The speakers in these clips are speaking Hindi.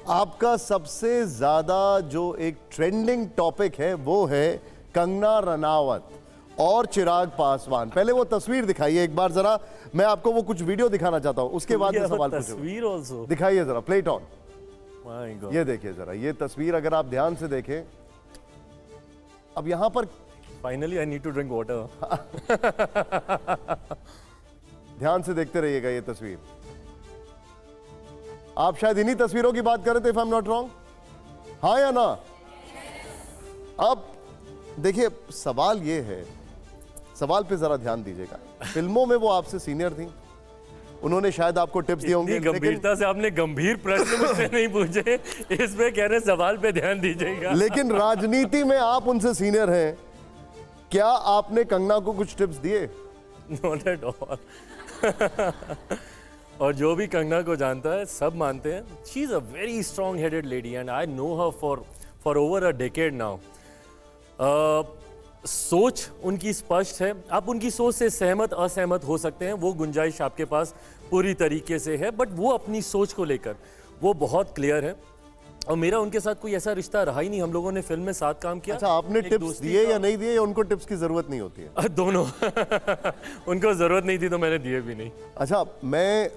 आपका सबसे ज्यादा जो एक ट्रेंडिंग टॉपिक है वो है कंगना रनावत और चिराग पासवान। पहले वो तस्वीर दिखाइए एक बार जरा, मैं आपको वो कुछ वीडियो दिखाना चाहता हूं, उसके बाद में सवाल पूछूंगा। दिखाइए जरा, प्ले इट ऑन। ये देखिए जरा, ये तस्वीर अगर आप ध्यान से देखें, अब यहां पर finally I need to drink water. ध्यान से देखते रहिएगा ये तस्वीर। आप शायद इन्हीं तस्वीरों की बात कर रहे थे, if I am not wrong, हाँ या ना? अब देखिए सवाल ये है, सवाल पे जरा ध्यान दीजिएगा। फिल्मों में वो आपसे सीनियर थी, उन्होंने शायद आपको टिप्स दिए होंगे। गंभीरता से आपने गंभीर प्रश्न मुझसे नहीं पूछे, इस पे कह रहे सवाल पे ध्यान दीजिएगा। लेकिन राजनीति में आप उनसे सीनियर हैं, क्या आपने कंगना को कुछ टिप्स दिए? Not at all. और जो भी कंगना को जानता है सब मानते हैं she is a very strong headed lady and I know her for over a decade now. सोच उनकी स्पष्ट है, आप उनकी सोच से सहमत असहमत हो सकते हैं, वो गुंजाइश आपके पास पूरी तरीके से है, बट वो अपनी सोच को लेकर वो बहुत क्लियर है। और मेरा उनके साथ कोई ऐसा रिश्ता रहा ही नहीं, हम लोगों ने फिल्म में साथ काम किया। अच्छा, आपने टिप्स दिए या नहीं दिए, या उनको टिप्स की जरूरत नहीं होती है? दोनों। उनको जरूरत नहीं थी तो मैंने दिए भी नहीं। अच्छा, मैं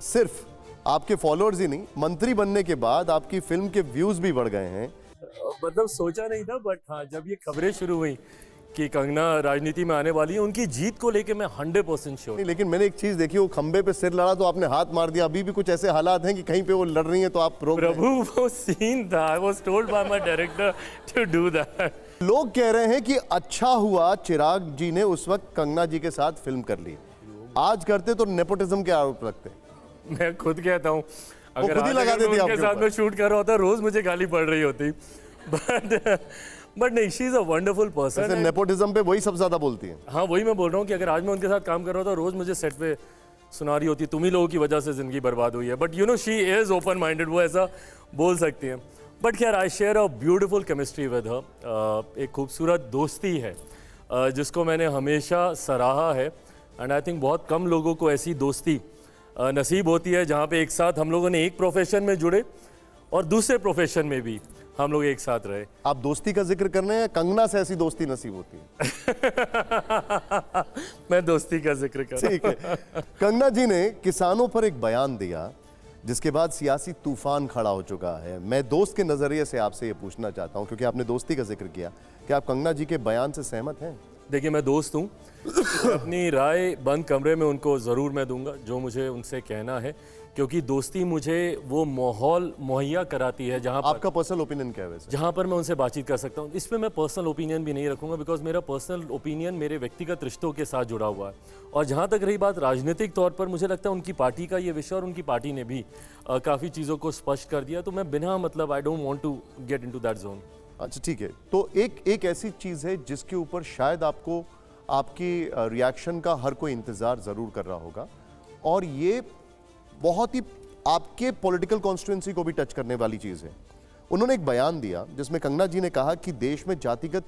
सिर्फ आपके फॉलोअर्स ही नहीं, मंत्री बनने के बाद आपकी फिल्म के व्यूज भी बढ़ गए हैं। मतलब सोचा नहीं था, बट हाँ जब ये खबरें शुरू हुई कि कंगना राजनीति में आने वाली है, उनकी जीत को लेके मैं 100% श्योर। लेकिन मैंने एक चीज देखी, वो खंबे पे सिर लड़ा तो आपने हाथ मार दिया। अभी भी कुछ ऐसे हालात हैं कि कहीं पे वो लड़ रही हैं तो आप रोक रहे हैं? प्रभु वो सीन था, I was told by my director to do that. लोग कह रहे हैं कि अच्छा हुआ चिराग जी ने उस वक्त कंगना जी के साथ फिल्म कर ली, आज करते तो नेपोटिज्म के आरोप लगते। मैं खुद कहता हूँ अगर खुद ही लगा देती उनके साथ में शूट कर रहा होता रोज मुझे गाली पड़ रही होती, बट नहीं, she is a wonderful person. Nepotism पे वही सबसे ज्यादा बोलती है। हाँ वही मैं बोल रहा हूँ कि अगर आज मैं उनके साथ काम कर रहा था रोज मुझे सेट पे सुना रही होती तुम ही लोगों की वजह से जिंदगी बर्बाद हुई है, but you know she is open minded, वो ऐसा बोल सकती हैं। बट खैर I share a beautiful chemistry with her. एक खूबसूरत दोस्ती है जिसको मैंने हमेशा सराहा है, एंड आई थिंक बहुत कम लोगों को ऐसी दोस्ती नसीब होती है जहाँ पे एक साथ हम लोगों ने एक प्रोफेशन में जुड़े और दूसरे प्रोफेशन में भी हम लोग एक साथ रहे। आप दोस्ती का जिक्र कर रहे हैं, कंगना से ऐसी दोस्ती नसीब होती है? मैं दोस्ती का जिक्र कर रहा हूं। ठीक है। कंगना जी ने किसानों पर एक बयान दिया जिसके बाद सियासी तूफान खड़ा हो चुका है। मैं दोस्त के नजरिए से आपसे ये पूछना चाहता हूं, क्योंकि आपने दोस्ती का जिक्र किया, कि आप कंगना जी के बयान से सहमत हैं? देखिए मैं दोस्त हूँ, अपनी राय बंद कमरे में उनको ज़रूर मैं दूंगा जो मुझे उनसे कहना है, क्योंकि दोस्ती मुझे वो माहौल मुहैया कराती है जहाँ पर आपका पर्सनल ओपिनियन क्या है वैसे? जहाँ पर मैं उनसे बातचीत कर सकता हूँ। इसमें मैं पर्सनल ओपिनियन भी नहीं रखूँगा, बिकॉज मेरा पर्सनल ओपिनियन मेरे व्यक्तिगत रिश्तों के साथ जुड़ा हुआ है। और जहाँ तक रही बात राजनीतिक तौर पर, मुझे लगता है उनकी पार्टी का ये विषय और उनकी पार्टी ने भी काफ़ी चीज़ों को स्पष्ट कर दिया, तो मैं बिना मतलब I don't want to get into that zone. अच्छा ठीक है, तो एक ऐसी चीज़ है जिसके ऊपर शायद आपको आपकी रिएक्शन का हर कोई इंतज़ार ज़रूर कर रहा होगा, और ये बहुत ही आपके पॉलिटिकल कॉन्स्टिट्यूएंसी को भी टच करने वाली चीज़ है। उन्होंने एक बयान दिया जिसमें कंगना जी ने कहा कि देश में जातिगत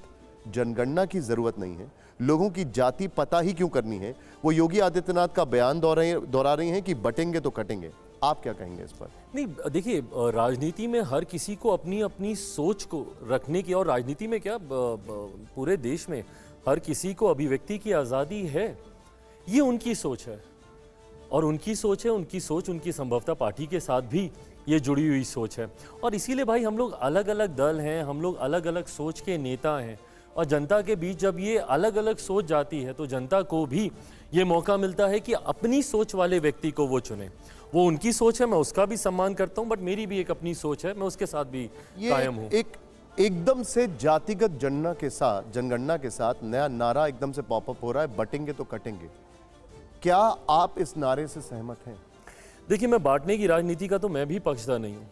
जनगणना की ज़रूरत नहीं है, लोगों की जाति पता ही क्यों करनी है। वो योगी आदित्यनाथ का बयान दोहरा रही हैं कि बटेंगे तो कटेंगे। आप क्या कहेंगे इस पर? नहीं देखिए, राजनीति में हर किसी को अपनी अपनी सोच को रखने की, और राजनीति में क्या पूरे देश में हर किसी को अभिव्यक्ति की आज़ादी है। ये उनकी सोच है और उनकी सोच है, उनकी सोच उनकी संभवतः पार्टी के साथ भी ये जुड़ी हुई सोच है। और इसीलिए भाई हम लोग अलग अलग दल हैं, हम लोग अलग अलग सोच के नेता हैं, और जनता के बीच जब ये अलग अलग सोच जाती है तो जनता को भी ये मौका मिलता है कि अपनी सोच वाले व्यक्ति को वो चुने। वो उनकी सोच है, मैं उसका भी सम्मान करता हूँ, बट मेरी भी एक अपनी सोच है, मैं उसके साथ भी कायम हूँ। एकदम से जातिगत जनगणना के साथ नया नारा एकदम से पॉपअप हो रहा है, बटेंगे तो कटेंगे। क्या आप इस नारे से सहमत हैं? देखिए मैं बांटने की राजनीति का तो मैं भी पक्षधर नहीं हूँ,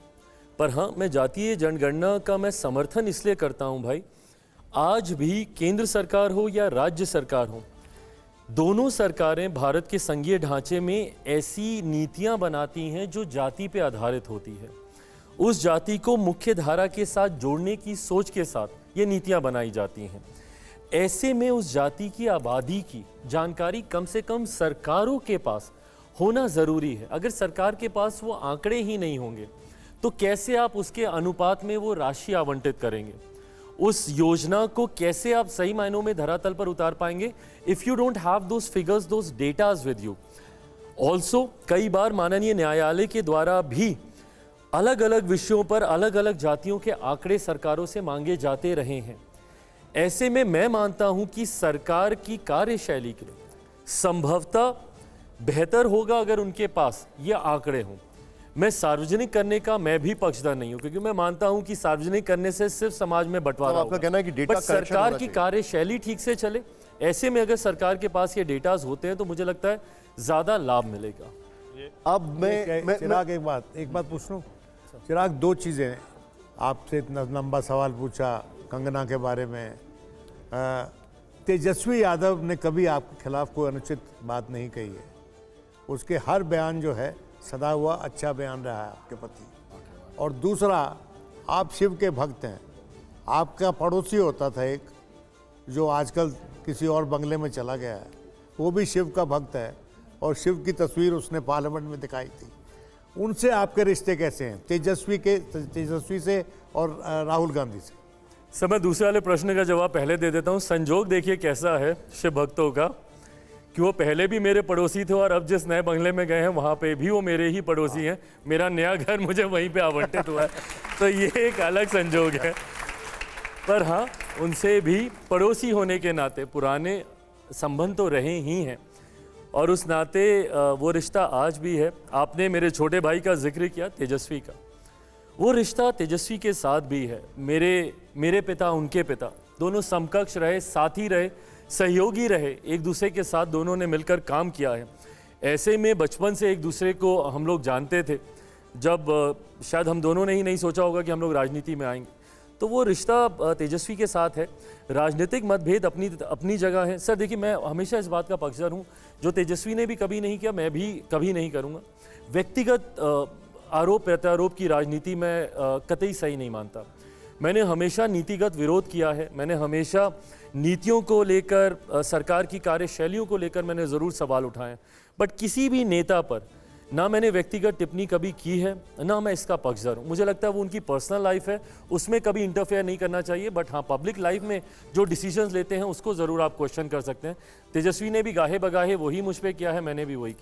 पर हाँ मैं जातीय जनगणना का मैं समर्थन इसलिए करता हूँ भाई, आज भी केंद्र सरकार हो या राज्य सरकार हो, दोनों सरकारें भारत के संघीय ढांचे में ऐसी नीतियां बनाती हैं जो जाति पे आधारित होती है। उस जाति को मुख्य धारा के साथ जोड़ने की सोच के साथ ये नीतियां बनाई जाती हैं। ऐसे में उस जाति की आबादी की जानकारी कम से कम सरकारों के पास होना ज़रूरी है। अगर सरकार के पास वो आंकड़े ही नहीं होंगे तो कैसे आप उसके अनुपात में वो राशि आवंटित करेंगे? उस योजना को कैसे आप सही मायनों में धरातल पर उतार पाएंगे if you don't have those figures, those datas with you? Also कई बार माननीय न्यायालय के द्वारा भी अलग अलग विषयों पर अलग अलग जातियों के आंकड़े सरकारों से मांगे जाते रहे हैं। ऐसे में मैं मानता हूं कि सरकार की कार्यशैली के लिए संभवतः बेहतर होगा अगर उनके पास ये आंकड़े हों। मैं सार्वजनिक करने का मैं भी पक्षधर नहीं हूं, क्योंकि मैं मानता हूं कि सार्वजनिक करने से सिर्फ समाज में बंटवारा आपका कहना है कि डेटा बट सरकार की कार्यशैली ठीक से चले। ऐसे में अगर सरकार के पास ये डेटाज होते हैं तो मुझे लगता है ज्यादा लाभ मिलेगा। अब मैं चिराग एक बात पूछ लूं चिराग, दो चीज़ें हैं। आपसे इतना लंबा सवाल पूछा कंगना के बारे में। तेजस्वी यादव ने कभी आपके खिलाफ कोई अनुचित बात नहीं कही है। उसके हर बयान जो है सदा हुआ अच्छा बयान रहा है आपके प्रति। और दूसरा, आप शिव के भक्त हैं। आपका पड़ोसी होता था एक, जो आजकल किसी और बंगले में चला गया है, वो भी शिव का भक्त है और शिव की तस्वीर उसने पार्लियामेंट में दिखाई थी। उनसे आपके रिश्ते कैसे हैं, तेजस्वी से और राहुल गांधी से? सर, मैं दूसरे वाले प्रश्न का जवाब पहले दे देता हूँ। संजोग देखिए कैसा है शिव भक्तों का कि वो पहले भी मेरे पड़ोसी थे और अब जिस नए बंगले में गए हैं वहाँ पे भी वो मेरे ही पड़ोसी हैं। मेरा नया घर मुझे वहीं पे आवंटित हुआ है, तो ये एक अलग संजोग है। पर हाँ, उनसे भी पड़ोसी होने के नाते पुराने संबंध तो रहे ही हैं और उस नाते वो रिश्ता आज भी है। आपने मेरे छोटे भाई का जिक्र किया, तेजस्वी का, वो रिश्ता तेजस्वी के साथ भी है। मेरे पिता, उनके पिता, दोनों समकक्ष रहे, साथी रहे, सहयोगी रहे, एक दूसरे के साथ दोनों ने मिलकर काम किया है। ऐसे में बचपन से एक दूसरे को हम लोग जानते थे, जब शायद हम दोनों ने ही नहीं सोचा होगा कि हम लोग राजनीति में आएंगे। तो वो रिश्ता तेजस्वी के साथ है। राजनीतिक मतभेद अपनी जगह है। सर देखिए, मैं हमेशा इस बात का पक्षधर हूँ, जो तेजस्वी ने भी कभी नहीं किया मैं भी कभी नहीं करूँगा। व्यक्तिगत आरोप प्रत्यारोप की राजनीति में कतई सही नहीं मानता। मैंने हमेशा नीतिगत विरोध किया है। मैंने हमेशा नीतियों को लेकर, सरकार की कार्यशैलियों को लेकर मैंने ज़रूर सवाल उठाए, बट किसी भी नेता पर ना मैंने व्यक्तिगत टिप्पणी कभी की है, ना मैं इसका पक्षधर हूँ। मुझे लगता है वो उनकी पर्सनल लाइफ है, उसमें कभी इंटरफेयर नहीं करना चाहिए। बट हाँ, पब्लिक लाइफ में जो डिसीजंस लेते हैं उसको ज़रूर आप क्वेश्चन कर सकते हैं। तेजस्वी ने भी गाहे बगाहे वही मुझ पर किया है, मैंने भी वही किया।